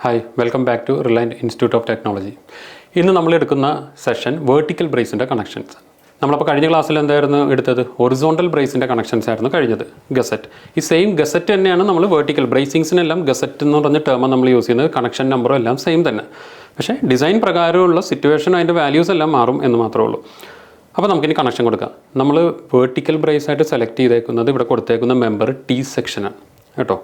Hi welcome back to Reliant institute of technology. ഇന്ന് നമ്മൾ എടുക്കുന്ന സെഷൻ വേർട്ടിക്കൽ ബ്രേസിൻ്റെ കണക്ഷൻസ്. നമ്മളപ്പോൾ കഴിഞ്ഞ ക്ലാസ്സിൽ എന്തായിരുന്നു എടുത്തത്? ഹൊറിസോണ്ടൽ ബ്രേസിൻ്റെ കണക്ഷൻസ് ആയിരുന്നു കഴിഞ്ഞത്, ഗസറ്റ്. ഈ സെയിം ഗസറ്റ് തന്നെയാണ് നമ്മൾ വേർട്ടിക്കൽ ബ്രേസിങ്സിനെല്ലാം ഗസറ്റ് എന്ന് പറഞ്ഞ ടേം നമ്മൾ യൂസ് ചെയ്യുന്നത്. കണക്ഷൻ നമ്പറും എല്ലാം സെയിം തന്നെ, പക്ഷേ ഡിസൈൻ പ്രകാരമുള്ള സിറ്റുവേഷൻ അതിൻ്റെ വാല്യൂസ് എല്ലാം മാറും എന്ന് മാത്രമേ ഉള്ളൂ. അപ്പോൾ നമുക്കിനി കണക്ഷൻ കൊടുക്കാം. നമ്മൾ വേർട്ടിക്കൽ ബ്രേസ് ആയിട്ട് സെലക്ട് ചെയ്തേക്കുന്നത് ഇവിടെ കൊടുത്തേക്കുന്ന മെമ്പർ ടി സെക്ഷനാണ് കേട്ടോ.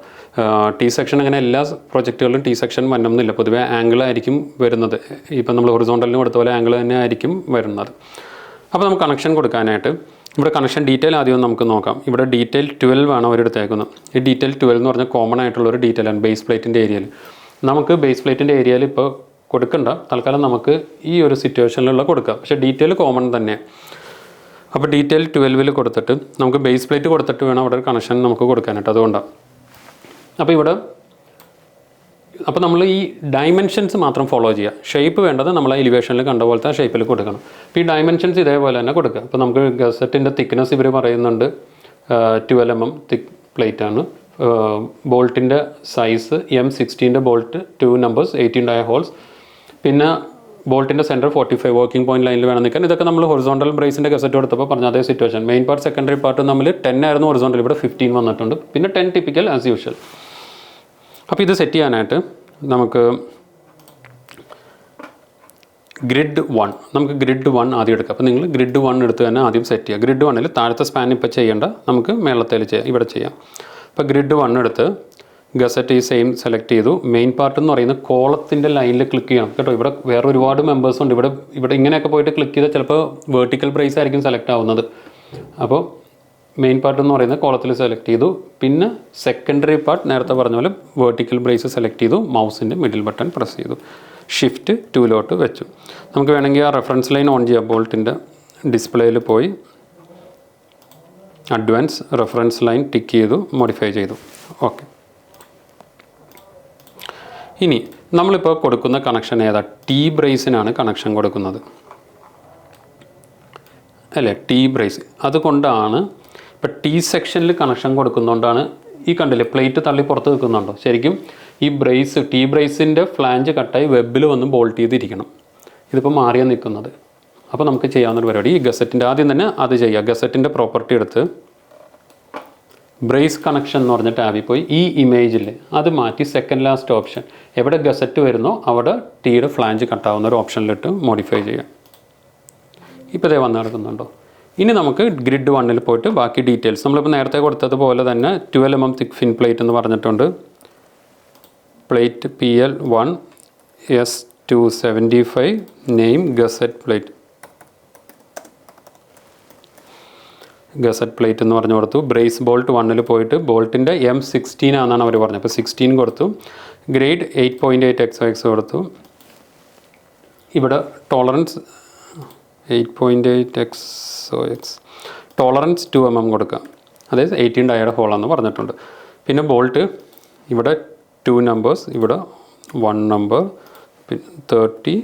ടി സെക്ഷൻ അങ്ങനെ എല്ലാ പ്രൊജക്റ്റുകളിലും ടി സെക്ഷൻ വരണമെന്നില്ല. പൊതുവേ ആംഗിൾ ആയിരിക്കും വരുന്നത്. ഇപ്പം നമ്മൾ ഹൊറിസോണ്ടലിന് കൊടുത്ത പോലെ ആംഗിൾ തന്നെ ആയിരിക്കും വരുന്നത്. അപ്പോൾ നമുക്ക് കണക്ഷൻ കൊടുക്കാനായിട്ട് ഇവിടെ കണക്ഷൻ ഡീറ്റെയിൽ ആദ്യം നമുക്ക് നോക്കാം. ഇവിടെ ഡീറ്റെയിൽ 12 ആണ് അവരെടുത്തേക്കുന്നത്. ഈ ഡീറ്റെയിൽ 12 എന്ന് പറഞ്ഞാൽ കോമൺ ആയിട്ടുള്ളൊരു ഡീറ്റെയിലാണ് ബേസ് പ്ലേറ്റിൻ്റെ ഏരിയയിൽ. നമുക്ക് ബേസ് പ്ലേറ്റിൻ്റെ ഏരിയയിൽ ഇപ്പോൾ കൊടുക്കണ്ട, തൽക്കാലം നമുക്ക് ഈ ഒരു സിറ്റുവേഷനിലുള്ള കൊടുക്കാം. പക്ഷേ ഡീറ്റെയിൽ കോമൺ തന്നെ. അപ്പോൾ ഡീറ്റെയിൽ 12 കൊടുത്തിട്ട് നമുക്ക് ബേസ് പ്ലേറ്റ് കൊടുത്തിട്ട് വേണം അവിടെ കണക്ഷൻ നമുക്ക് കൊടുക്കാനായിട്ട്. അതുകൊണ്ടാണ് അപ്പോൾ നമ്മൾ ഈ ഡയമെൻഷൻസ് മാത്രം ഫോളോ ചെയ്യുക. ഷേപ്പ് വേണ്ടത് നമ്മൾ എലിവേഷനിൽ കണ്ട പോലത്തെ ഷേപ്പിൽ കൊടുക്കണം. അപ്പോൾ ഈ ഡയമെൻഷൻസ് ഇതേപോലെ തന്നെ കൊടുക്കുക. അപ്പോൾ നമുക്ക് ഗസറ്റിൻ്റെ തിക്നെസ് ഇവർ പറയുന്നുണ്ട് 12 mm തിക്ക് പ്ലേറ്റാണ്. ബോൾട്ടിൻ്റെ size M16 bolt 2 numbers 18 dia holes. പിന്നെ ബോൾട്ടിൻ്റെ സെൻറ്റർ 45 വർക്കിംഗ് പോയിന്റ് ലൈനിൽ വേണം നിൽക്കാൻ. ഇതൊക്കെ നമ്മൾ ഹൊറിസോണ്ടൽ ബ്രേസിൻ്റെ ഗസറ്റ് കൊടുത്തപ്പോൾ പറഞ്ഞ അതേ situation. Main part secondary part നമ്മൾ 10 ആയിരുന്നു ഹൊറിസോണ്ടൽ, ഇവിടെ 15 വന്നിട്ടുണ്ട്. പിന്നെ 10 ടിപ്പിക്കൽ ആസ് യൂഷ്വൽ. അപ്പോൾ ഇത് സെറ്റ് ചെയ്യാനായിട്ട് നമുക്ക് ഗ്രിഡ് 1 ആദ്യം എടുക്കാം. അപ്പോൾ നിങ്ങൾ ഗ്രിഡ് 1 എടുത്ത് തന്നെ ആദ്യം സെറ്റ് ചെയ്യുക. ഗ്രിഡ് 1ൽ താഴത്തെ സ്പാൻ ഇപ്പോൾ ചെയ്യേണ്ട, നമുക്ക് മേളത്തേൽ ചെയ്യാം, ഇവിടെ ചെയ്യാം. അപ്പോൾ ഗ്രിഡ് 1 എടുത്ത് ഗസറ്റ് ഈ സെയിം സെലക്ട് ചെയ്തു. മെയിൻ പാർട്ട് എന്ന് പറയുന്നത് കോളത്തിൻ്റെ ലൈനിൽ ക്ലിക്ക് ചെയ്യണം കേട്ടോ. ഇവിടെ വേറെ ഒരുപാട് മെമ്പേഴ്സ് ഉണ്ട്. ഇവിടെ ഇങ്ങനെയൊക്കെ പോയിട്ട് ക്ലിക്ക് ചെയ്താൽ ചിലപ്പോൾ വേർട്ടിക്കൽ ബ്രേസ് ആയിരിക്കും സെലക്ട് ആവുന്നത്. അപ്പോൾ മെയിൻ പാർട്ട് എന്ന് പറയുന്നത് കോളത്തിൽ സെലക്ട് ചെയ്തു. പിന്നെ സെക്കൻഡറി പാർട്ട് നേരത്തെ പറഞ്ഞ പോലെ വേർട്ടിക്കൽ ബ്രേസ് സെലക്ട് ചെയ്തു. മൗസിൻ്റെ മിഡിൽ ബട്ടൺ പ്രസ് ചെയ്തു. ഷിഫ്റ്റ് 2 വെച്ചു. നമുക്ക് വേണമെങ്കിൽ ആ റെഫറൻസ് ലൈൻ ഓൺ ചെയ്യാം. ബോൾട്ടിൻ്റെ ഡിസ്പ്ലേയിൽ പോയി അഡ്വാൻസ് റെഫറൻസ് ലൈൻ ടിക്ക് ചെയ്തു, മോഡിഫൈ ചെയ്തു. ഓക്കെ. ഇനി നമ്മളിപ്പോൾ കൊടുക്കുന്ന കണക്ഷൻ ഏതാ? ടി ബ്രേസിനാണ് കണക്ഷൻ കൊടുക്കുന്നത് അല്ലേ? T brace. അതുകൊണ്ടാണ് ഇപ്പോൾ ടി സെക്ഷനിൽ കണക്ഷൻ കൊടുക്കുന്നതുകൊണ്ടാണ് ഈ കണ്ടില്ലേ പ്ലേറ്റ് തള്ളി പുറത്ത് നിൽക്കുന്നുണ്ടോ? ശരിക്കും ഈ ബ്രേസ് ടി ബ്രേസിൻ്റെ ഫ്ലാഞ്ച് കട്ടായി വെബിൽ വന്ന് ബോൾട്ട് ചെയ്തിരിക്കണം. ഇതിപ്പോൾ മാറിയാണ് നിൽക്കുന്നത്. അപ്പോൾ നമുക്ക് ചെയ്യാവുന്നൊരു പരിപാടി, ഈ ഗസറ്റിൻ്റെ ആദ്യം തന്നെ അത് ചെയ്യുക. ഗസറ്റിൻ്റെ പ്രോപ്പർട്ടി എടുത്ത് ബ്രേസ് കണക്ഷൻ എന്ന് പറഞ്ഞ ടാബിൽ പോയി ഈ ഇമേജിൽ അത് മാറ്റി സെക്കൻഡ് ലാസ്റ്റ് ഓപ്ഷൻ എവിടെ ഗസറ്റ് വരുന്നോ അവിടെ ടീയുടെ ഫ്ലാഞ്ച് കട്ടാവുന്ന ഒരു ഓപ്ഷനിലിട്ട് മോഡിഫൈ ചെയ്യാം. ഇപ്പോൾ ഇതേ വന്ന് കിടക്കുന്നുണ്ടോ? ഇനി നമുക്ക് ഗ്രിഡ് 1ൽ പോയിട്ട് ബാക്കി ഡീറ്റെയിൽസ് നമ്മളിപ്പോൾ നേരത്തെ കൊടുത്തതുപോലെ തന്നെ 12 mm തിക്ക് ഫിൻ പ്ലേറ്റ് എന്ന് പറഞ്ഞിട്ടുണ്ട്. Plate PL1 S275 name gazette plate. Gazette plate എന്ന് പറഞ്ഞു കൊടുത്തു. ബ്രേസ് ബോൾട്ട് 1ൽ പോയിട്ട് ബോൾട്ടിൻ്റെ M16 ആണെന്നാണ് അവർ പറഞ്ഞത്. അപ്പോൾ 16 കൊടുത്തു. ഗ്രേഡ് 8.8 XOX കൊടുത്തു. ഇവിടെ ടോളറൻസ് 8.8 XOX, ടോളറൻസ് 2 mm കൊടുക്കുക. അതായത് 18 ഡയയുടെ ഹോളാണെന്ന് പറഞ്ഞിട്ടുണ്ട്. പിന്നെ ബോൾട്ട് ഇവിടെ 2 numbers, ഇവിടെ 1 number, പിന്നെ 30,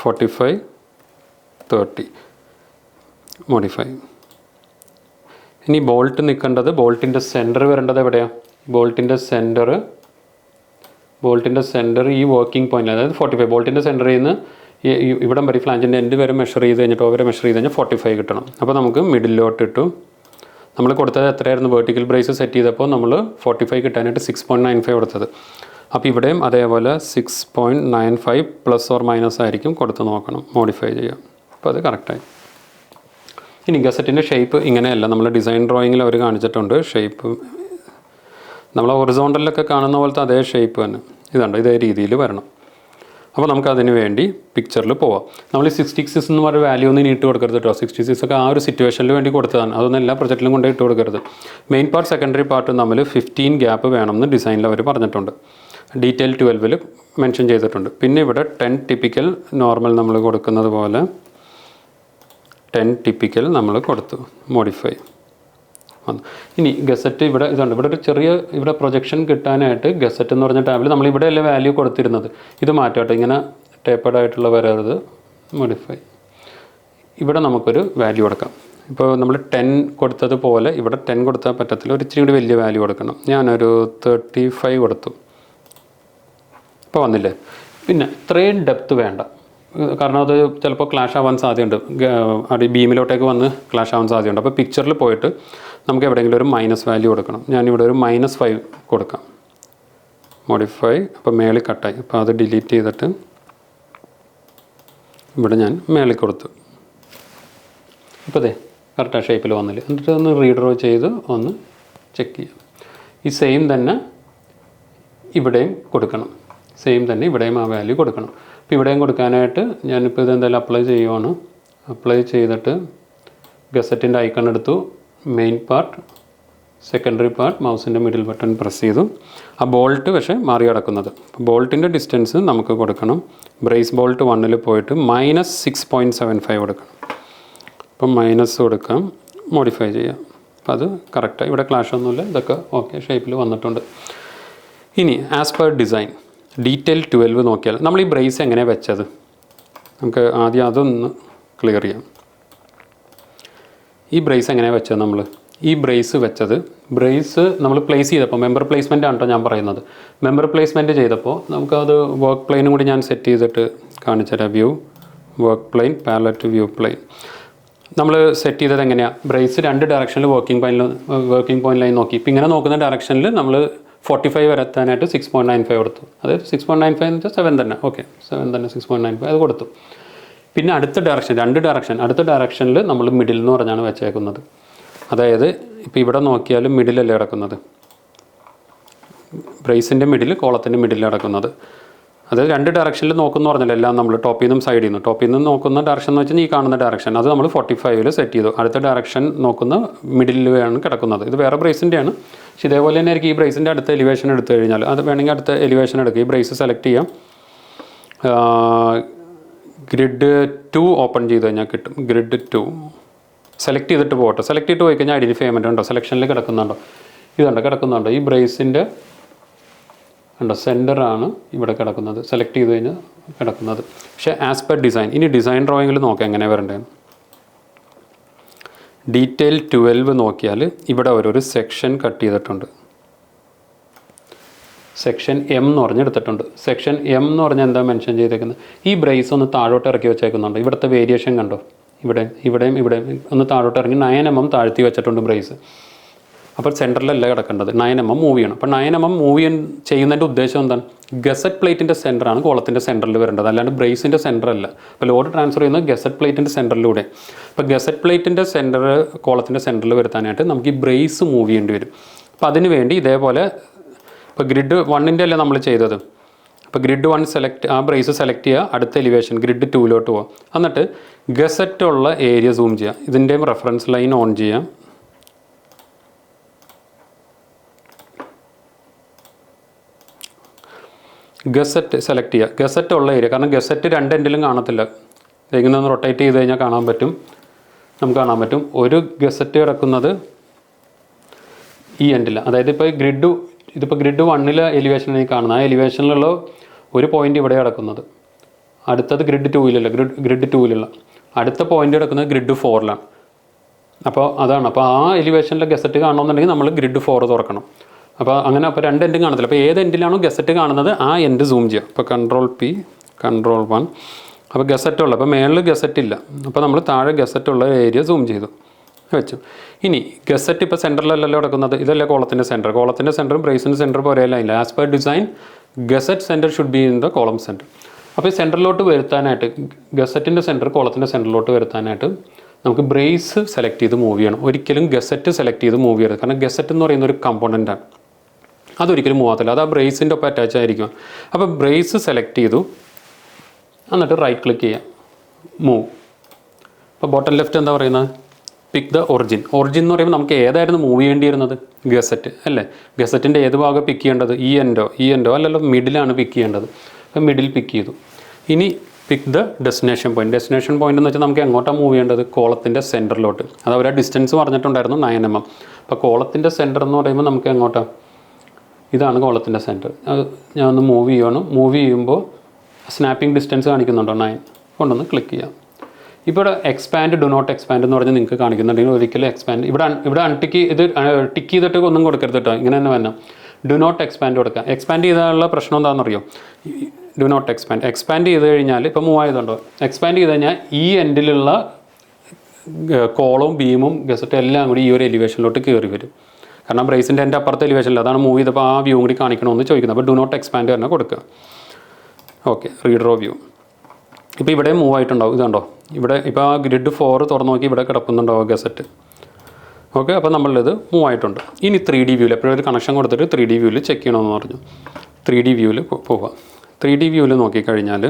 45, 30 മോഡിഫൈ. ഇനി ബോൾട്ട് നിൽക്കേണ്ടത്, ബോൾട്ടിൻ്റെ സെൻറ്റർ വരേണ്ടത് എവിടെയാണ്? ബോൾട്ടിൻ്റെ സെൻറ്റർ ഈ വർക്കിംഗ് പോയിന്റ്, അതായത് 45. ബോൾട്ടിൻ്റെ സെൻറ്ററിൽ നിന്ന് ഇവിടം വരെ ഫ്ലാഞ്ചിൻ്റെ എൻഡ് വരെ മെഷർ ചെയ്ത് കഴിഞ്ഞിട്ട് ഓവരെ മെഷർ ചെയ്ത് കഴിഞ്ഞാൽ 45 കിട്ടണം. അപ്പോൾ നമുക്ക് മിഡിലോട്ട് ഇട്ടു. നമ്മൾ കൊടുത്തത് എത്രയായിരുന്നു? വേർട്ടിക്കൽ ബ്രേസ് സെറ്റ് ചെയ്തപ്പോൾ നമ്മൾ 45 കിട്ടാനായിട്ട് 6.95 കൊടുത്തത്. അപ്പോൾ ഇവിടെയും അതേപോലെ 6.95 പ്ലസ് ഓർ മൈനസ് ആയിരിക്കും കൊടുത്ത് നോക്കണം, മോഡിഫൈ ചെയ്യാം. അപ്പോൾ അത് കറക്റ്റായി. ഇനി ഗസറ്റിൻ്റെ ഷേപ്പ് ഇങ്ങനെയല്ല, നമ്മൾ ഡിസൈൻ ഡ്രോയിങ്ങിൽ അവർ കാണിച്ചിട്ടുണ്ട്. ഷേപ്പ് നമ്മൾ ഹൊറിസോണ്ടലിലൊക്കെ കാണുന്ന പോലത്തെ അതേ ഷേപ്പ് തന്നെ ഇതുണ്ട്, ഇതേ രീതിയിൽ വരണം. അപ്പോൾ നമുക്ക് അതിന് വേണ്ടി പിക്ചറിൽ പോവാം. നമ്മൾ 66 എന്ന് പറഞ്ഞ വാല്യൂ ഒന്നും ഇനി ഇട്ട് കൊടുക്കരുത് കേട്ടോ. 66 ഒക്കെ ആ ഒരു സിറ്റുവേഷനിൽ വേണ്ടി കൊടുത്തതാണ്. അതൊന്നും എല്ലാ പ്രൊജക്റ്റിലും കൊണ്ടേ ഇട്ട് കൊടുക്കരുത്. മെയിൻ പാർട്ട് സെക്കൻഡറി പാർട്ട് തമ്മിൽ 15 ഗ്യാപ്പ് വേണമെന്ന് ഡിസൈനിൽ അവർ പറഞ്ഞിട്ടുണ്ട്. ഡീറ്റെയിൽ 12ൽ മെൻഷൻ ചെയ്തിട്ടുണ്ട്. പിന്നെ ഇവിടെ 10 ടിപ്പിക്കൽ നോർമൽ നമ്മൾ കൊടുക്കുന്നത് പോലെ 10 ടിപ്പിക്കൽ നമ്മൾ കൊടുത്തു, മോഡിഫൈ. ഇനി ഗസറ്റ് ഇവിടെ ഇതുണ്ട്. ഇവിടെ ഒരു ചെറിയ ഇവിടെ പ്രൊജക്ഷൻ കിട്ടാനായിട്ട് ഗസറ്റ് എന്ന് പറഞ്ഞ ടാബിൽ നമ്മൾ ഇവിടെ അല്ലേ വാല്യൂ കൊടുത്തിരുന്നത്, ഇത് മാറ്റാട്ടെ, ഇങ്ങനെ ടേപ്പേഡ് ആയിട്ടുള്ള വരരുത്, മോഡിഫൈ. ഇവിടെ നമുക്കൊരു വാല്യൂ കൊടുക്കാം. ഇപ്പോൾ നമ്മൾ 10 കൊടുത്തതുപോലെ ഇവിടെ 10 കൊടുത്താൽ പറ്റത്തില്ല, ഒരു ഇച്ചിരി കൂടി വലിയ വാല്യൂ കൊടുക്കണം. ഞാനൊരു 35 കൊടുത്തു. ഇപ്പോൾ വന്നില്ലേ. പിന്നെ ഇത്രയും ഡെപ്ത്ത് വേണ്ട, കാരണം അത് ചിലപ്പോൾ ക്ലാഷ് ആവാൻ സാധ്യതയുണ്ട്, ബീമിലോട്ടേക്ക് വന്ന് ക്ലാഷ് ആവാൻ സാധ്യതയുണ്ട്. അപ്പോൾ പിക്ചറിൽ പോയിട്ട് നമുക്ക് എവിടെയെങ്കിലും ഒരു മൈനസ് വാല്യൂ കൊടുക്കണം. ഞാനിവിടെ ഒരു -5 കൊടുക്കാം, മോഡിഫൈ. അപ്പോൾ മേളിൽ കട്ടായി, അപ്പോൾ അത് ഡിലീറ്റ് ചെയ്തിട്ട് ഇവിടെ ഞാൻ മേളിൽ കൊടുത്തു. ഇപ്പോൾ അതെ കറക്റ്റ് ആ ഷേപ്പിൽ വന്നില്ല. എന്നിട്ട് ഒന്ന് റീഡ്രോ ചെയ്ത് ഒന്ന് ചെക്ക് ചെയ്യാം. ഈ സെയിം തന്നെ ഇവിടെയും കൊടുക്കണം, സെയിം തന്നെ ഇവിടെയും ആ വാല്യൂ കൊടുക്കണം. അപ്പോൾ ഇവിടെയും കൊടുക്കാനായിട്ട് ഞാനിപ്പോൾ ഇതെന്തായാലും അപ്ലൈ ചെയ്യുവാണ്. അപ്ലൈ ചെയ്തിട്ട് ഗസറ്റിൻ്റെ ഐക്കൺ എടുത്തു, മെയിൻ പാർട്ട്, സെക്കൻഡറി പാർട്ട്, മൗസിൻ്റെ മിഡിൽ ബട്ടൺ പ്രസ് ചെയ്തു. ആ ബോൾട്ട് പക്ഷേ മാറി കിടക്കുന്നത്. ബോൾട്ടിൻ്റെ ഡിസ്റ്റൻസ് നമുക്ക് കൊടുക്കണം. ബ്രേസ് ബോൾട്ട് 1ൽ പോയിട്ട് -6.75 കൊടുക്കണം. അപ്പം മൈനസ് കൊടുക്കാം, മോഡിഫൈ ചെയ്യാം. അപ്പോൾ അത് കറക്റ്റായി, ഇവിടെ ക്ലാഷ് ഒന്നുമില്ല, ഇതൊക്കെ ഓക്കെ ഷേപ്പിൽ വന്നിട്ടുണ്ട്. ഇനി ആസ് പെർ ഡിസൈൻ ഡീറ്റെയിൽ 12 നോക്കിയാൽ നമ്മൾ ഈ ബ്രേസ് എങ്ങനെയാണ് വെച്ചത്, നമുക്ക് ആദ്യം അതൊന്ന് ക്ലിയർ ചെയ്യാം. ഈ ബ്രേസ് എങ്ങനെയാണ് വെച്ചത്? ഈ ബ്രേസ് വെച്ചത്, ബ്രേസ് നമ്മൾ പ്ലേസ് ചെയ്തപ്പോൾ മെമ്പർ പ്ലേസ്മെൻ്റ് ആണ് കേട്ടോ ഞാൻ പറയുന്നത്. മെമ്പർ പ്ലേസ്മെൻറ്റ് ചെയ്തപ്പോൾ നമുക്കത് വർക്ക് പ്ലെയിനും കൂടി ഞാൻ സെറ്റ് ചെയ്തിട്ട് കാണിച്ചുതരാം. View, work plane, palette, view plane. നമ്മൾ സെറ്റ് ചെയ്തത് എങ്ങനെയാണ്? ബ്രേസ് 2 ഡയറക്ഷനിൽ വർക്കിംഗ് പോയിന്റ് ലൈൻ നോക്കി. ഇപ്പോൾ ഇങ്ങനെ നോക്കുന്ന ഡയറക്ഷനിൽ നമ്മൾ 45 വരെത്താനായിട്ട് 6.95 കൊടുത്തു. അതായത് 6.95 എന്ന് വെച്ചാൽ 7 തന്നെ, ഓക്കെ 7 തന്നെ 6.95 അത് കൊടുത്തു. പിന്നെ അടുത്ത അടുത്ത ഡയറക്ഷനിൽ നമ്മൾ മിഡിൽ എന്ന് പറഞ്ഞാണ് വെച്ചേക്കുന്നത്. അതായത് ഇപ്പോൾ ഇവിടെ നോക്കിയാലും മിഡിലല്ലേ കിടക്കുന്നത്, ബ്രേസിൻ്റെ മിഡിൽ, കോളത്തിൻ്റെ മിഡിൽ കിടക്കുന്നത്. അതായത് 2 ഡയറക്ഷനിൽ നോക്കുന്ന പറഞ്ഞല്ലോ, എല്ലാം നമ്മൾ ടോപ്പിൽ നിന്നും സൈഡിൽ നിന്നും നോക്കുന്ന ഡയറക്ഷൻ എന്ന് വെച്ചാൽ ഈ കാണുന്ന ഡയറക്ഷൻ, അത് നമ്മൾ 45 സെറ്റ് ചെയ്തു. അടുത്ത ഡയറക്ഷൻ നോക്കുന്ന മിഡിലാണ് കിടക്കുന്നത്. ഇത് വേറെ ബ്രേസിൻ്റെയാണ്, പക്ഷേ ഇതേപോലെ തന്നെ ആയിരിക്കും. ഈ ബ്രേസിൻ്റെ അടുത്ത എലിവേഷൻ എടുത്തു കഴിഞ്ഞാൽ അത് വേണമെങ്കിൽ അടുത്ത എലിവേഷൻ എടുക്കുക. ഈ ബ്രേസ് സെലക്ട് ചെയ്യാം, ഗ്രിഡ് 2 ഓപ്പൺ ചെയ്ത് കഴിഞ്ഞാൽ കിട്ടും. ഗ്രിഡ് 2 സെലക്ട് ചെയ്തിട്ട് പോകട്ടെ. സെലക്ട് ചെയ്തിട്ട് പോയി കഴിഞ്ഞാൽ ഐഡൻറ്റിഫൈ ചെയ്യാൻ പറ്റുന്നുണ്ടോ, സെലക്ഷനിൽ കിടക്കുന്നുണ്ടോ, കിടക്കുന്നുണ്ടോ. ഈ ബ്രേസിൻ്റെ ഉണ്ടോ സെൻറ്ററാണ് ഇവിടെ കിടക്കുന്നത്, സെലക്ട് ചെയ്ത് കഴിഞ്ഞാൽ കിടക്കുന്നത്. പക്ഷേ ആസ് പെർ ഡിസൈൻ, ഇനി ഡിസൈൻ ഡ്രോയിങ്ങിൽ നോക്കാം എങ്ങനെ വരണ്ടേന്ന്. ഡീറ്റെയിൽ 12 നോക്കിയാൽ ഇവിടെ ഒരു സെക്ഷൻ കട്ട് ചെയ്തിട്ടുണ്ട്. സെക്ഷൻ എം എന്ന് പറഞ്ഞെടുത്തിട്ടുണ്ട്. സെക്ഷൻ എം എന്ന് പറഞ്ഞാൽ എന്താ മെൻഷൻ ചെയ്തേക്കുന്നത്? ഈ ബ്രേസ് ഒന്ന് താഴോട്ട് ഇറക്കി വെച്ചേക്കുന്നുണ്ട്. ഇവിടുത്തെ വേരിയേഷൻ കണ്ടോ, ഇവിടെയും ഒന്ന് താഴോട്ട് ഇറങ്ങി 9 mm താഴ്ത്തി വെച്ചിട്ടുണ്ട് ബ്രേസ്. അപ്പോൾ സെൻറ്ററിലല്ല കിടക്കേണ്ടത്, 9 mm മൂവ് ചെയ്യണം. അപ്പോൾ 9 mm മൂവ് ചെയ്യുന്നതിൻ്റെ ഉദ്ദേശം എന്താണ്? ഗസറ്റ് പ്ലേറ്റിൻ്റെ സെൻറ്ററാണ് കോളത്തിൻ്റെ സെൻറ്ററിൽ വരേണ്ടത്, അല്ലാണ്ട് ബ്രേസിൻ്റെ സെൻറ്റർ അല്ല. അപ്പോൾ ലോഡ് ട്രാൻസ്ഫർ ചെയ്യുന്നത് ഗസറ്റ് പ്ലേറ്റിൻ്റെ സെൻറ്ററിലൂടെ. അപ്പോൾ ഗസറ്റ് പ്ലേറ്റിൻ്റെ സെൻറ്റർ കോളത്തിൻ്റെ സെൻറ്ററിൽ വരുത്താനായിട്ട് നമുക്ക് ഈ ബ്രേസ് മൂവ് ചെയ്യേണ്ടി വരും. അപ്പോൾ അതിന് വേണ്ടി ഇതേപോലെ ഇപ്പോൾ ഗ്രിഡ് 1ൻ്റെ അല്ലേ നമ്മൾ ചെയ്തത്. അപ്പോൾ ഗ്രിഡ് 1 ആ ബ്രേസ് സെലക്ട് ചെയ്യുക, അടുത്ത എലിവേഷൻ ഗ്രിഡ് 2 പോകാം. എന്നിട്ട് ഗസറ്റുള്ള ഏരിയ സൂം ചെയ്യുക, ഇതിൻ്റെയും റെഫറൻസ് ലൈൻ ഓൺ ചെയ്യാം. ഗസറ്റ് സെലക്ട് ചെയ്യുക, ഗസറ്റ് ഉള്ള ഏരിയ. കാരണം ഗസറ്റ് 2 എൻഡിലും കാണത്തില്ല, ഇങ്ങനെ ഒന്ന് റൊട്ടേറ്റ് ചെയ്ത് കഴിഞ്ഞാൽ നമുക്ക് കാണാൻ പറ്റും. ഒരു ഗസറ്റ് കിടക്കുന്നത് ഈ എൻഡിൽ, അതായത് ഇപ്പോൾ ഗ്രിഡ് 1 എലിവേഷനിൽ കാണുന്നത്, ആ എലിവേഷനിലുള്ള ഒരു പോയിൻ്റ് ഇവിടെ കിടക്കുന്നത്. അടുത്തത് ഗ്രിഡ് 2 അടുത്ത പോയിൻ്റ് കിടക്കുന്നത് ഗ്രിഡ് 4 അപ്പോൾ അതാണ്. അപ്പോൾ ആ എലിവേഷനിലെ ഗസറ്റ് കാണണമെന്നുണ്ടെങ്കിൽ നമ്മൾ ഗ്രിഡ് 4 തുറക്കണം. അപ്പോൾ 2 എൻഡും കാണത്തില്ല. അപ്പോൾ ഏത് എൻഡിലാണോ ഗസറ്റ് കാണുന്നത് ആ എൻഡ് സൂം ചെയ്യുക. അപ്പോൾ Ctrl+P, Ctrl+1. അപ്പോൾ ഗസറ്റുള്ള, അപ്പോൾ മേളിൽ ഗസറ്റ് ഇല്ല, അപ്പോൾ നമ്മൾ താഴെ ഗസറ്റുള്ള ഏരിയ സൂം ചെയ്തു വെച്ചു. ഇനി ഗസറ്റ് ഇപ്പോൾ സെൻറ്ററിലല്ലോ കിടക്കുന്നത്, ഇതല്ലേ കോളത്തിൻ്റെ സെൻറ്ററും ബ്രേസിൻ്റെ സെൻറ്റർ ഒരേ ലൈനില്ല. As per design gusset centre should be in the column centre. അപ്പോൾ ഈ സെൻറ്ററിലോട്ട് വരുത്താനായിട്ട്, ഗസറ്റിൻ്റെ സെൻറ്റർ കോളത്തിൻ്റെ സെൻറ്ററിലോട്ട് വരുത്താനായിട്ട് നമുക്ക് ബ്രേസ് സെലക്ട് ചെയ്ത് മൂവ് ചെയ്യണം. ഒരിക്കലും ഗസറ്റ് സെലക്ട് ചെയ്ത് മൂവ് ചെയ്യരുത്. കാരണം ഗസറ്റ് എന്ന് പറയുന്ന ഒരു കമ്പോണൻ്റാണ്, അതൊരിക്കലും മൂവ് ആകത്തില്ല, അത് ആ ബ്രേസിൻ്റെ ഒപ്പം അറ്റാച്ച് ആയിരിക്കും. അപ്പോൾ ബ്രേസ് സെലക്ട് ചെയ്തു, എന്നിട്ട് റൈറ്റ് ക്ലിക്ക് ചെയ്യാം, മൂവ്. അപ്പോൾ ബോട്ടം ലെഫ്റ്റ് എന്താ പറയുന്നത്? പിക്ക് ദ ഒറിജിൻ എന്ന് പറയുമ്പോൾ നമുക്ക് ഏതായിരുന്നു മൂവ് ചെയ്യേണ്ടിയിരുന്നത്? ഗസറ്റ് അല്ലേ. ഗസറ്റിൻ്റെ ഏത് ഭാഗം പിക്ക് ചെയ്യേണ്ടത്? ഈ എൻഡോ അല്ലല്ലോ, മിഡിലാണ് പിക്ക് ചെയ്യേണ്ടത്. അപ്പോൾ മിഡിൽ പിക്ക് ചെയ്തു. ഇനി പിക്ക് ദ ഡെസ്റ്റിനേഷൻ പോയിന്റ് എന്ന് വെച്ചാൽ നമുക്ക് എങ്ങോട്ടാണ് മൂവ് ചെയ്യേണ്ടത്? കോളത്തിൻ്റെ സെൻറ്ററിലോട്ട്. അത് അവർ ഡിസ്റ്റൻസ് പറഞ്ഞിട്ടുണ്ടായിരുന്നു 9 mm. അപ്പോൾ കോളത്തിൻ്റെ സെൻറ്റർ എന്ന് പറയുമ്പോൾ നമുക്ക് എങ്ങോട്ടാണ്? ഇതാണ് കോളത്തിൻ്റെ സെൻറ്റർ. ഞാൻ ഒന്ന് മൂവ് ചെയ്യുമ്പോൾ സ്നാപ്പിംഗ് ഡിസ്റ്റൻസ് കാണിക്കുന്നുണ്ടോ? 9. കൊണ്ടൊന്ന് ക്ലിക്ക് ചെയ്യാം. ഇപ്പോൾ ഇവിടെ ഡു നോട്ട് എക്സ്പാൻഡ് എന്ന് പറഞ്ഞ് നിങ്ങൾക്ക് കാണിക്കുന്നുണ്ടെങ്കിൽ ഒരിക്കലും എക്സ്പാൻഡ് ഇവിടെ അൺടിക്ക് ടിക്ക് ചെയ്തിട്ട് ഒന്നും കൊടുക്കരുത് കേട്ടോ, ഇങ്ങനെ തന്നെ വരണം. ഡു നോട്ട് എക്സ്പാൻഡ് കൊടുക്കുക. എക്സ്പാൻഡ് ചെയ്താലുള്ള പ്രശ്നം എന്താണെന്നറിയോ? ഡു നോട്ട് എക്സ്പാൻഡ് ചെയ്ത് കഴിഞ്ഞാൽ ഇപ്പോൾ മൂവ് ആയതുണ്ടോ, എക്സ്പാൻഡ് ചെയ്ത് കഴിഞ്ഞാൽ ഈ എൻഡിലുള്ള കോളവും ബീമും ഗസറ്റും എല്ലാം കൂടി ഈ ഒരു എലിവേഷനിലോട്ട് കയറി വരും. കാരണം ബ്രേസിൻ്റെ എൻ്റെ അപ്പുറത്തെ എലിവേഷനിൽ അതാണ് മൂവ് ചെയ്തപ്പോൾ ആ വ്യൂ കൂടി കാണിക്കണമെന്ന് ചോദിക്കുന്നത്. അപ്പോൾ ഡു നോട്ട് എക്സ്പാൻഡ് തന്നെ കൊടുക്കുക. Okay, redraw view. ഇപ്പോൾ ഇവിടെ മൂവ് ആയിട്ടുണ്ടാവും, ഇതുണ്ടോ ഇവിടെ ഇപ്പോൾ ആ ഗ്രിഡ് 4 തുറന്നു നോക്കി ഇവിടെ കിടക്കുന്നുണ്ടാവും ഗസറ്റ്. ഓക്കെ, അപ്പോൾ നമ്മളിത് മൂവ് ആയിട്ടുണ്ട്. ഇനി 3D വ്യൂവിൽ എപ്പോഴും ഒരു കണക്ഷൻ കൊടുത്തിട്ട് 3D വ്യൂവിൽ ചെക്ക് ചെയ്യണമെന്ന് പറഞ്ഞു. 3D വ്യൂവിൽ പോവുക. 3D വ്യൂവിൽ നോക്കിക്കഴിഞ്ഞാൽ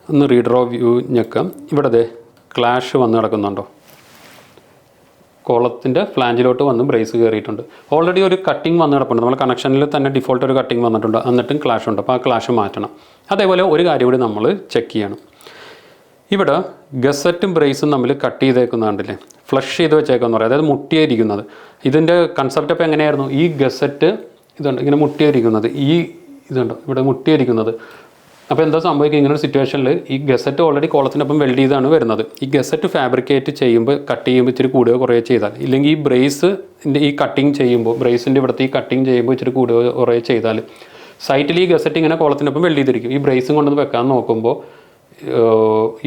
ഒന്ന് റീഡ്രോ വ്യൂ ഞെക്കാം. ഇവിടെ ക്ലാഷ് വന്ന് കിടക്കുന്നുണ്ടോ, കോളത്തിൻ്റെ ഫ്ലാഞ്ചിലോട്ട് വന്ന് ബ്രേസ് കയറിയിട്ടുണ്ട്. ഓൾറെഡി ഒരു കട്ടിങ് വന്ന് കിടപ്പുണ്ട്. നമ്മൾ കണക്ഷനിൽ തന്നെ ഡിഫോൾട്ട് ഒരു കട്ടിങ് വന്നിട്ടുണ്ട്, എന്നിട്ടും ക്ലാഷ് ഉണ്ട്. അപ്പോൾ ആ ക്ലാഷ് മാറ്റണം. അതേപോലെ ഒരു കാര്യം കൂടി നമ്മൾ ചെക്ക് ചെയ്യണം. ഇവിടെ ഗസറ്റും ബ്രേസും തമ്മിൽ കട്ട് ചെയ്തേക്കുന്നതുണ്ടല്ലേ, ഫ്ലഷ് ചെയ്ത് വെച്ചേക്കെന്ന് പറയാം, അതായത് മുട്ടിയിരിക്കുന്നത്. ഇതിൻ്റെ കൺസെപ്റ്റ് അപ്പോൾ എങ്ങനെയായിരുന്നു? ഈ ഗസറ്റ് ഇതുണ്ട് ഇങ്ങനെ മുട്ടിയിരിക്കുന്നത്, ഈ ഇതുണ്ട് ഇവിടെ മുട്ടിയിരിക്കുന്നത്. അപ്പോൾ എന്താ സംഭവിക്കുക? ഇങ്ങനെ ഒരു സിറ്റുവേഷനിൽ ഈ ഗസറ്റ് ഓൾറെഡി കോളത്തിനൊപ്പം വെൽഡ് ചെയ്താണ് വരുന്നത്. ഈ ഗസറ്റ് ഫാബ്രിക്കേറ്റ് ചെയ്യുമ്പോൾ കട്ട് ചെയ്യുമ്പോൾ ഇച്ചിരി കൂടുകയോ കുറയോ ചെയ്താൽ, ഇല്ലെങ്കിൽ ഈ ബ്രേസിൻ്റെ ഈ കട്ടിങ് ചെയ്യുമ്പോൾ, ബ്രേസിൻ്റെ ഇവിടുത്തെ ഈ കട്ടിങ് ചെയ്യുമ്പോൾ ഇച്ചിരി കൂടുകയോ കുറയോ ചെയ്താൽ സൈറ്റിൽ ഈ ഗസറ്റ് ഇങ്ങനെ കോളത്തിനൊപ്പം വെൽഡ് ചെയ്തിരിക്കും. ഈ ബ്രേസും കൊണ്ടൊന്ന് വെക്കാൻ നോക്കുമ്പോൾ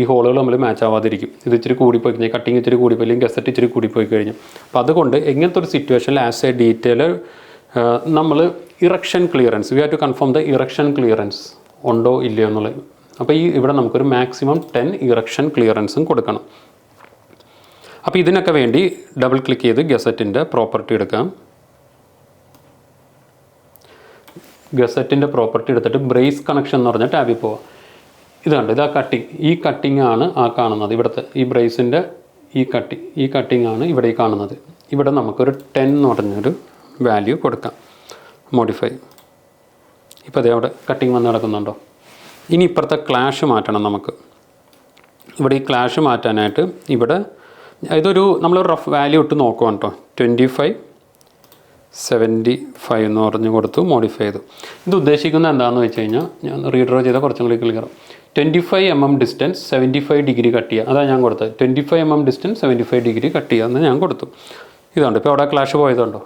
ഈ ഹോളുകൾ തമ്മിൽ മാച്ച് ആവാതിരിക്കും. ഇത് ഇച്ചിരി കൂടിപ്പോയി കഴിഞ്ഞാൽ, കട്ടിങ് ഇച്ചിരി കൂടിപ്പോയി, അല്ലെങ്കിൽ ഗസറ്റ് ഇച്ചിരി കൂടിപ്പോയി കഴിഞ്ഞു. അപ്പോൾ അതുകൊണ്ട് എങ്ങനത്തെ ഒരു സിറ്റുവേഷനിൽ ആസ് എ ഡീറ്റെയിലർ നമ്മൾ erection clearance, we have to confirm the erection clearance ഉണ്ടോ ഇല്ലയോ എന്നുള്ളത്. അപ്പോൾ ഇവിടെ നമുക്കൊരു മാക്സിമം 10 ഇറക്ഷൻ ക്ലിയറൻസും കൊടുക്കണം. അപ്പോൾ ഇതിനൊക്കെ വേണ്ടി ഡബിൾ ക്ലിക്ക് ചെയ്ത് ഗസറ്റിൻ്റെ പ്രോപ്പർട്ടി എടുക്കാം. ഗസറ്റിൻ്റെ പ്രോപ്പർട്ടി എടുത്തിട്ട് ബ്രേസ് കണക്ഷൻ എന്ന് പറഞ്ഞ ടാബിൽ പോവാം. ഇതുണ്ട്, ഇതാ കട്ടിങ്, ഈ കട്ടിങ് ആണ് ആ കാണുന്നത്. ഇവിടുത്തെ ഈ ബ്രേസിൻ്റെ ഈ കട്ടിങ് ആണ് ഇവിടെ ഈ കാണുന്നത്. ഇവിടെ നമുക്കൊരു 10 എന്ന് പറഞ്ഞൊരു വാല്യൂ കൊടുക്കാം. മോഡിഫൈ. ഇപ്പോൾ അതേ അവിടെ കട്ടിങ് വന്ന് കിടക്കുന്നുണ്ടോ. ഇനി ഇപ്പുറത്തെ ക്ലാഷ് മാറ്റണം നമുക്ക്. ഇവിടെ ഈ ക്ലാഷ് മാറ്റാനായിട്ട് ഇവിടെ ഇതൊരു നമ്മൾ റഫ് വാല്യൂ ഇട്ട് നോക്കുവാണ് കേട്ടോ. 2575 എന്ന് പറഞ്ഞ് കൊടുത്തു, മോഡിഫൈ ചെയ്തു. ഇത് ഉദ്ദേശിക്കുന്നത് എന്താണെന്ന് വെച്ച് കഴിഞ്ഞാൽ, ഞാൻ റീഡ്രോ ചെയ്താൽ കുറച്ചും കൂടി clear. 25 mm distance 75 degree cut ചെയ്യുക, അതാണ് ഞാൻ കൊടുത്തത്. 25 mm ഡിസ്റ്റൻസ് 75 ഡിഗ്രി കട്ട് ചെയ്യുക എന്ന് ഞാൻ കൊടുത്തു. ഇതുണ്ട്, ഇപ്പോൾ അവിടെ ക്ലാഷ് പോയതുണ്ടോ.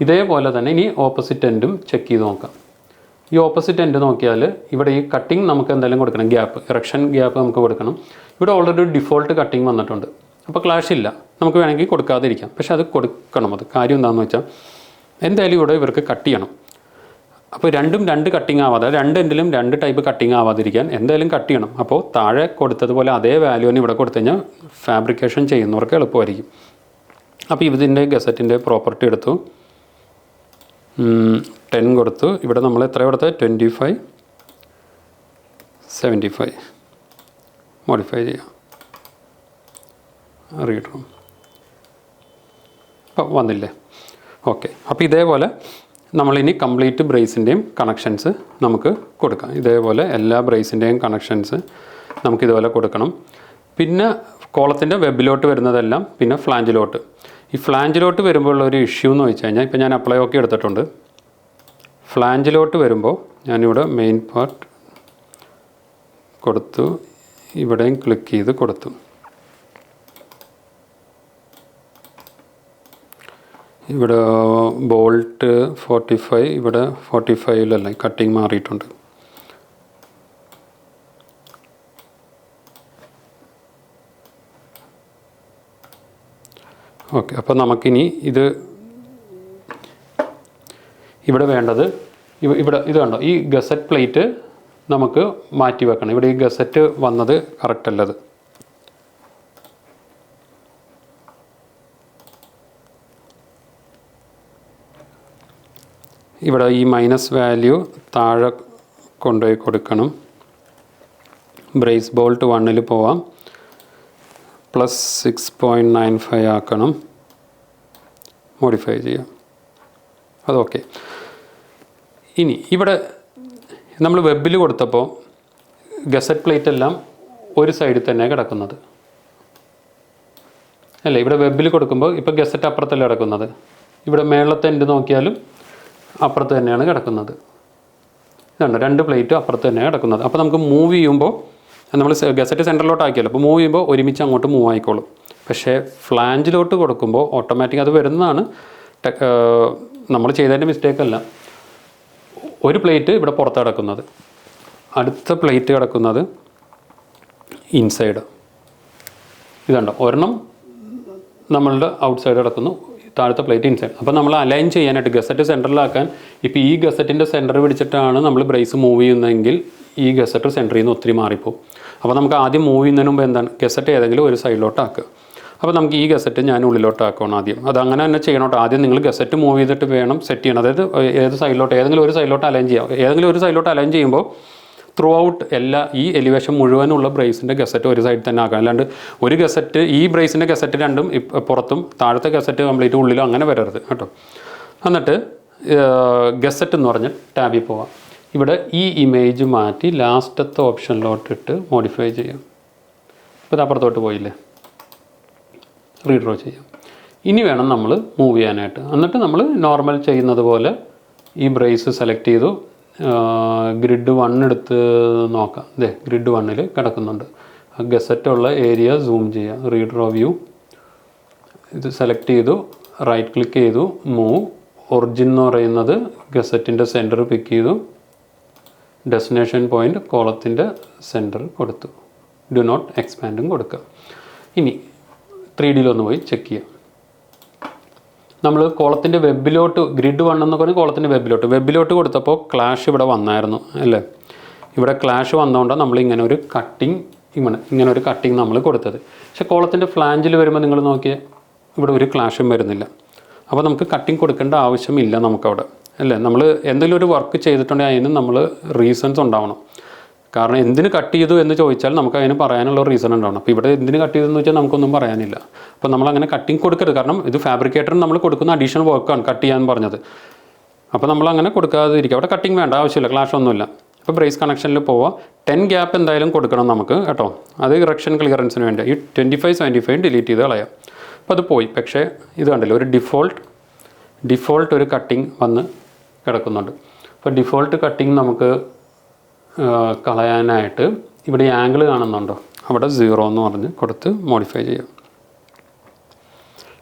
ഇതേപോലെ തന്നെ ഇനി ഓപ്പോസിറ്റ് എൻഡും ചെക്ക് ചെയ്ത് നോക്കാം. ഈ ഓപ്പോസിറ്റ് എൻഡ് നോക്കിയാൽ ഇവിടെ ഈ കട്ടിങ് നമുക്ക് എന്തായാലും കൊടുക്കണം, ഗ്യാപ്പ്, ഇറക്ഷൻ ഗ്യാപ്പ് നമുക്ക് കൊടുക്കണം. ഇവിടെ ഓൾറെഡി ഒരു ഡിഫോൾട്ട് കട്ടിങ് വന്നിട്ടുണ്ട്. അപ്പോൾ ക്ലാഷ് ഇല്ല, നമുക്ക് വേണമെങ്കിൽ കൊടുക്കാതിരിക്കാം. പക്ഷേ അത് കൊടുക്കണം. അത് കാര്യം എന്താണെന്ന് വെച്ചാൽ എന്തായാലും ഇവിടെ ഇവർക്ക് കട്ട് ചെയ്യണം. അപ്പോൾ രണ്ടും 2 കട്ടിങ് ആവാതെ, 2 എൻഡിലും 2 ടൈപ്പ് കട്ടിങ് ആവാതിരിക്കാൻ എന്തായാലും കട്ട് ചെയ്യണം. അപ്പോൾ താഴെ കൊടുത്തതുപോലെ അതേ വാല്യൂവിന് ഇവിടെ കൊടുത്തു കഴിഞ്ഞാൽ ഫാബ്രിക്കേഷൻ ചെയ്യുന്നവർക്ക് എളുപ്പമായിരിക്കും. അപ്പോൾ ഇതിൻ്റെ ഗസറ്റിൻ്റെ പ്രോപ്പർട്ടി എടുത്തു, 10 കൊടുത്തു. ഇവിടെ നമ്മൾ എത്ര കൊടുത്തത്? 2575 മോഡിഫൈ ചെയ്യാം. റീഡർ അപ്പോൾ വന്നില്ലേ. ഓക്കെ, അപ്പോൾ ഇതേപോലെ നമ്മളിനി കംപ്ലീറ്റ് ബ്രേസിൻ്റെയും കണക്ഷൻസ് നമുക്ക് കൊടുക്കാം. ഇതേപോലെ എല്ലാ ബ്രേസിൻ്റെയും കണക്ഷൻസ് നമുക്കിതുപോലെ കൊടുക്കണം. പിന്നെ കോളത്തിൻ്റെ വെബിലോട്ട് വരുന്നതെല്ലാം പിന്നെ ഫ്ലാഞ്ചിലോട്ട്. ഈ ഫ്ലാഞ്ചിലോട്ട് വരുമ്പോഴുള്ള ഒരു ഇഷ്യൂ എന്ന് വെച്ച് കഴിഞ്ഞാൽ, ഇപ്പോൾ ഞാൻ അപ്ലൈ ഒക്കെ എടുത്തിട്ടുണ്ട്. ഫ്ലാഞ്ചിലോട്ട് വരുമ്പോൾ ഞാനിവിടെ മെയിൻ പാർട്ട് കൊടുത്തു, ഇവിടെയും ക്ലിക്ക് ചെയ്ത് കൊടുത്തു. ഇവിടെ ബോൾട്ട് 45, ഇവിടെ 45-ലല്ല, കട്ടിങ് മാറിയിട്ടുണ്ട്. ഓക്കെ, അപ്പോൾ നമുക്കിനി ഇത് ഇവിടെ വേണ്ടത് ഇവിടെ ഇത് കണ്ടോ, ഈ ഗസറ്റ് പ്ലേറ്റ് നമുക്ക് മാറ്റി വെക്കണം. ഇവിടെ ഈ ഗസറ്റ് വന്നത് കറക്റ്റ് അല്ലത്. ഇവിടെ ഈ മൈനസ് വാല്യൂ താഴെ കൊണ്ടുപോയി കൊടുക്കണം. ബ്രേസ് ബോൾട്ട് 1-ൽ പോവാം, +6.95 ആക്കണം, മോഡിഫൈ ചെയ്യാം. അതൊക്കെ. ഇനി ഇവിടെ നമ്മൾ വെബിൽ കൊടുത്തപ്പോൾ ഗസറ്റ് പ്ലേറ്റ് എല്ലാം ഒരു സൈഡിൽ തന്നെ കിടക്കുന്നത് അല്ലേ. ഇവിടെ വെബിൽ കൊടുക്കുമ്പോൾ ഇപ്പോൾ ഗസറ്റ് അപ്പുറത്തല്ല കിടക്കുന്നത്. ഇവിടെ മേളത്തെ എൻഡ് നോക്കിയാലും അപ്പുറത്ത് തന്നെയാണ് കിടക്കുന്നത്. ഇതാണ് 2 പ്ലേറ്റും അപ്പുറത്ത് തന്നെയാണ് കിടക്കുന്നത്. അപ്പോൾ നമുക്ക് മൂവ് ചെയ്യുമ്പോൾ നമ്മൾ ഗസറ്റ് സെൻറ്ററിലോട്ട് ആക്കിയല്ലോ, അപ്പോൾ മൂവ് ചെയ്യുമ്പോൾ ഒരുമിച്ച് അങ്ങോട്ട് മൂവ് ആയിക്കോളും. പക്ഷേ ഫ്ലാഞ്ചിലോട്ട് കൊടുക്കുമ്പോൾ ഓട്ടോമാറ്റിക് അത് വരുന്നതാണ്. നമ്മൾ ചെയ്തതിൻ്റെ മിസ്റ്റേക്കല്ല. ഒരു പ്ലേറ്റ് ഇവിടെ പുറത്ത് കിടക്കുന്നത്, അടുത്ത പ്ലേറ്റ് കിടക്കുന്നത് ഇൻസൈഡ്. ഇതുണ്ടോ, ഒരെണ്ണം നമ്മളുടെ ഔട്ട് സൈഡ് കിടക്കുന്നു, താഴത്തെ പ്ലേറ്റ് ഇൻസൈഡ്. അപ്പോൾ നമ്മൾ അലൈൻ ചെയ്യാനായിട്ട് ഗസറ്റ് സെൻറ്ററിലാക്കാൻ, ഇപ്പോൾ ഈ ഗസറ്റിൻ്റെ സെൻറ്റർ പിടിച്ചിട്ടാണ് നമ്മൾ ബ്രേസ് മൂവ് ചെയ്യുന്നതെങ്കിൽ ഈ ഗസറ്റ് സെൻറ്ററിൽ നിന്ന് ഒത്തിരി മാറിപ്പോവും. അപ്പോൾ നമുക്ക് ആദ്യം മൂവ് ചെയ്യുന്നതിന് മുമ്പ് എന്താണ്, ഗസറ്റ് ഏതെങ്കിലും ഒരു സൈഡിലോട്ട് ആക്കുക. അപ്പോൾ നമുക്ക് ഈ ഗസറ്റ് ഞാൻ ഉള്ളിലോട്ട് ആക്കണം ആദ്യം. അത് അങ്ങനെ തന്നെ ചെയ്യണോട്ടോ. ആദ്യം നിങ്ങൾ ഗസറ്റ് മൂവ് ചെയ്തിട്ട് വേണം സെറ്റ് ചെയ്യണം. അതായത് ഏത് സൈഡിലോട്ട്, ഏതെങ്കിലും ഒരു സൈഡിലോട്ട് അലൈൻ ചെയ്യാം. ഏതെങ്കിലും ഒരു സൈഡിലോട്ട് അലൈൻ ചെയ്യുമ്പോൾ ത്രൂ ഔട്ട് ഈ എലിവേഷൻ മുഴുവനുള്ള ബ്രേസിൻ്റെ ഗസറ്റ് ഒരു സൈഡിൽ തന്നെ ആക്കാം. അല്ലാണ്ട് ഒരു ഗസറ്റ്, ഈ ബ്രേസിൻ്റെ ഗസറ്റ് രണ്ടും പുറത്തും താഴത്തെ ഗസറ്റ് കംപ്ലീറ്റ് ഉള്ളിലും അങ്ങനെ വരരുത് കേട്ടോ. എന്നിട്ട് ഗസറ്റ് എന്ന് പറഞ്ഞ് ടാബിൽ പോവാം. ഇവിടെ ഈ ഇമേജ് മാറ്റി ലാസ്റ്റത്തെ ഓപ്ഷനിലോട്ടിട്ട് മോഡിഫൈ ചെയ്യാം. ഇപ്പോൾ ഇത് അപ്പുറത്തോട്ട് പോയില്ലേ, റീഡ്രോ ചെയ്യാം. ഇനി വേണം നമ്മൾ മൂവ് ചെയ്യാനായിട്ട്. എന്നിട്ട് നമ്മൾ നോർമൽ ചെയ്യുന്നത് പോലെ ഈ ബ്രേസ് സെലക്ട് ചെയ്തു, ഗ്രിഡ് 1 എടുത്ത് നോക്കാം. ഇതേ ഗ്രിഡ് 1 കിടക്കുന്നുണ്ട്. ഗസറ്റുള്ള ഏരിയ സൂം ചെയ്യാം. റീഡ്രോ വ്യൂ ഇത് സെലക്ട് ചെയ്തു, റൈറ്റ് ക്ലിക്ക് ചെയ്തു, മൂവ്. ഒറിജിൻ എന്ന് പറയുന്നത് ഗസറ്റിൻ്റെ സെൻറ്റർ പിക്ക് ചെയ്തു, ഡെസ്റ്റിനേഷൻ പോയിൻ്റ് കോളത്തിൻ്റെ സെൻറ്റർ കൊടുത്തു, ഡു നോട്ട് എക്സ്പാൻഡും കൊടുക്കുക. ഇനി 3Dയിലൊന്ന് പോയി ചെക്ക് ചെയ്യാം. നമ്മൾ കോളത്തിൻ്റെ വെബിലോട്ട്, ഗ്രിഡ് 1 എന്ന് പറഞ്ഞ് കോളത്തിൻ്റെ വെബിലോട്ട് കൊടുത്തപ്പോൾ ക്ലാഷ് ഇവിടെ വന്നായിരുന്നു അല്ലേ. ഇവിടെ ക്ലാഷ് വന്നതുകൊണ്ടാണ് നമ്മൾ ഇങ്ങനെ ഒരു കട്ടിങ് നമ്മൾ കൊടുത്തത്. പക്ഷേ കോളത്തിൻ്റെ ഫ്ലാഞ്ചിൽ വരുമ്പോൾ നിങ്ങൾ നോക്കിയാൽ ഇവിടെ ഒരു ക്ലാഷും വരുന്നില്ല. അപ്പോൾ നമുക്ക് കട്ടിങ് കൊടുക്കേണ്ട ആവശ്യമില്ല നമുക്കവിടെ അല്ലേ. നമ്മൾ എന്തെങ്കിലും ഒരു വർക്ക് ചെയ്തിട്ടുണ്ടെങ്കിൽ അതിന് നമ്മൾ റീസൺസ് ഉണ്ടാവണം. കാരണം എന്തിന് കട്ട് ചെയ്തു എന്ന് ചോദിച്ചാൽ നമുക്ക് അതിന് പറയാനുള്ള റീസൺ ഉണ്ടാവണം. അപ്പോൾ ഇവിടെ എന്തിന് കട്ട് ചെയ്തെന്ന് വെച്ചാൽ നമുക്കൊന്നും പറയാനില്ല. അപ്പോൾ നമ്മളങ്ങനെ കട്ടിങ് കൊടുക്കരുത്. കാരണം ഇത് ഫാബ്രിക്കേറ്ററിന് നമ്മൾ കൊടുക്കുന്ന അഡീഷണൽ വർക്കാണ് കട്ട് ചെയ്യാൻ പറഞ്ഞത്. അപ്പോൾ നമ്മളങ്ങനെ കൊടുക്കാതിരിക്കുക. അവിടെ കട്ടിങ് വേണ്ട ആവശ്യമില്ല, ക്ലാഷ് ഒന്നുമില്ല. അപ്പോൾ ബ്രേസ് കണക്ഷനിൽ പോവുക. 10 ഗ്യാപ്പ് എന്തായാലും കൊടുക്കണം നമുക്ക് കേട്ടോ. അത് ഇറക്ഷൻ ക്ലിയറൻസിന് വേണ്ടി. ഈ 25, 75 ഡിലീറ്റ് ചെയ്ത് കളയാം. അപ്പോൾ അത് പോയി. പക്ഷേ ഇത് കണ്ടില്ല, ഒരു ഡിഫോൾട്ട് ഒരു കട്ടിങ് വന്ന് കിടക്കുന്നുണ്ട്. അപ്പോൾ ഡിഫോൾട്ട് കട്ടിങ് നമുക്ക് കളയാനായിട്ട് ഇവിടെ ഈ ആംഗിൾ കാണുന്നുണ്ടോ, അവിടെ 0 എന്ന് പറഞ്ഞ് കൊടുത്ത് മോഡിഫൈ ചെയ്യാം.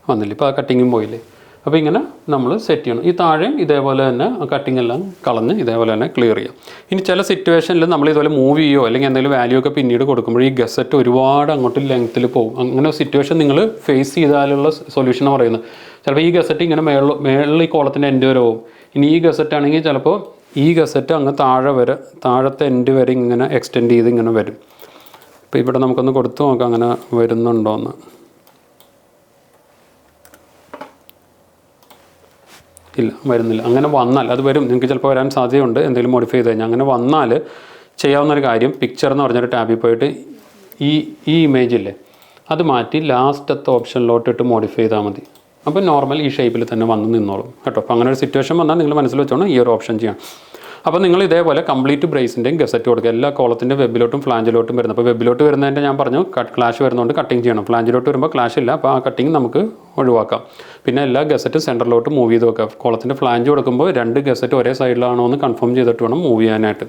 വന്നില്ല, ഇപ്പോൾ ആ കട്ടിങ്ങും പോയില്ലേ. അപ്പോൾ ഇങ്ങനെ നമ്മൾ സെറ്റ് ചെയ്യണം. ഈ താഴെയും ഇതേപോലെ തന്നെ കട്ടിങ് എല്ലാം കളഞ്ഞ് ഇതേപോലെ തന്നെ ക്ലിയർ ചെയ്യാം. ഇനി ചില സിറ്റുവേഷനിൽ നമ്മൾ ഇതുപോലെ മൂവ് ചെയ്യുകയോ അല്ലെങ്കിൽ എന്തെങ്കിലും വാല്യൂ ഒക്കെ പിന്നീട് കൊടുക്കുമ്പോൾ ഈ ഗസറ്റ് ഒരുപാട് അങ്ങോട്ട് ലെങ്ത്തിൽ പോകും. അങ്ങനെ സിറ്റുവേഷൻ നിങ്ങൾ ഫേസ് ചെയ്താലുള്ള സൊല്യൂഷൻ എന്ന് പറയുന്നത്, ചിലപ്പോൾ ഈ ഗസറ്റ് ഇങ്ങനെ മേളിൽ ഈ കോളത്തിൻ്റെ എൻഡ് വരെ പോകും. ഇനി ഈ ഗസറ്റ് ആണെങ്കിൽ ചിലപ്പോൾ ഈ ഗസറ്റ് അങ്ങ് താഴത്തെ എൻഡ് വരെ ഇങ്ങനെ എക്സ്റ്റെൻഡ് ചെയ്ത് ഇങ്ങനെ വരും. അപ്പോൾ ഇവിടെ നമുക്കൊന്ന് കൊടുത്തു നോക്കാം അങ്ങനെ വരുന്നുണ്ടോയെന്ന്. ഇല്ല, വരുന്നില്ല. അങ്ങനെ വന്നാൽ അത് വരും, നിങ്ങൾക്ക് ചിലപ്പോൾ വരാൻ സാധ്യതയുണ്ട് എന്തെങ്കിലും മോഡിഫൈ ചെയ്ത് കഴിഞ്ഞാൽ. അങ്ങനെ വന്നാൽ ചെയ്യാവുന്നൊരു കാര്യം, പിക്ചർ എന്ന് പറഞ്ഞൊരു ടാബിൽ പോയിട്ട് ഈ ഇമേജ് ഇല്ലേ അത് മാറ്റി ലാസ്റ്റത്തെ ഓപ്ഷനിലോട്ടിട്ട് മോഡിഫൈ ചെയ്താൽ മതി. അപ്പോൾ നോർമൽ ഈ ഷേപ്പിൽ തന്നെ വന്ന് നിന്നോളും കേട്ടോ. അപ്പോൾ അങ്ങനെ ഒരു സിറ്റുവേഷൻ വന്നാൽ നിങ്ങൾ മനസ്സിൽ വെച്ചോണം ഈ ഒരു ഓപ്ഷൻ ചെയ്യാം. അപ്പോൾ നിങ്ങൾ ഇതേപോലെ കംപ്ലീറ്റ് ബ്രേസിൻ്റെയും ഗസറ്റ് കൊടുക്കുക. എല്ലാ കോളത്തിൻ്റെ വെബിലോട്ടും ഫ്ലാഞ്ചിലോട്ടും വരുന്നത്. അപ്പോൾ വെബിലോട്ട് വരുന്നതിൻ്റെ ഞാൻ പറഞ്ഞു ക്ലാഷ് വരുന്നതുകൊണ്ട് കട്ടിങ് ചെയ്യണം. ഫ്ലാഞ്ചിലോട്ട് വരുമ്പോൾ ക്ലാഷ് ഇല്ല, അപ്പോൾ ആ കട്ടിങ് നമുക്ക് ഒഴിവാക്കാം. പിന്നെ എല്ലാ ഗസറ്റ് സെൻറ്ററിലോട്ട് മൂവ് ചെയ്ത് വെക്കുക. കോളത്തിൻ്റെ ഫ്ലാഞ്ച് കൊടുക്കുമ്പോൾ 2 ഗസറ്റ് ഒരേ സൈഡിലാണോ എന്ന് കൺഫേം ചെയ്തിട്ട് വേണം മൂവ് ചെയ്യാനായിട്ട്.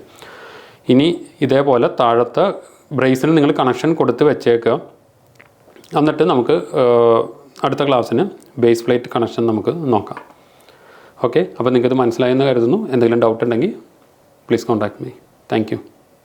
ഇനി ഇതേപോലെ താഴത്തെ ബ്രേസിന് നിങ്ങൾ കണക്ഷൻ കൊടുത്ത് വെച്ചേക്കുക. എന്നിട്ട് നമുക്ക് അടുത്ത ക്ലാസ്സിന് ബേസ് പ്ലേറ്റ് കണക്ഷൻ നമുക്ക് നോക്കാം. ഓക്കെ, അപ്പോൾ നിങ്ങൾക്കത് മനസ്സിലായെന്ന് കരുതുന്നു. എന്തെങ്കിലും ഡൗട്ട് ഉണ്ടെങ്കിൽ please contact me. Thank you.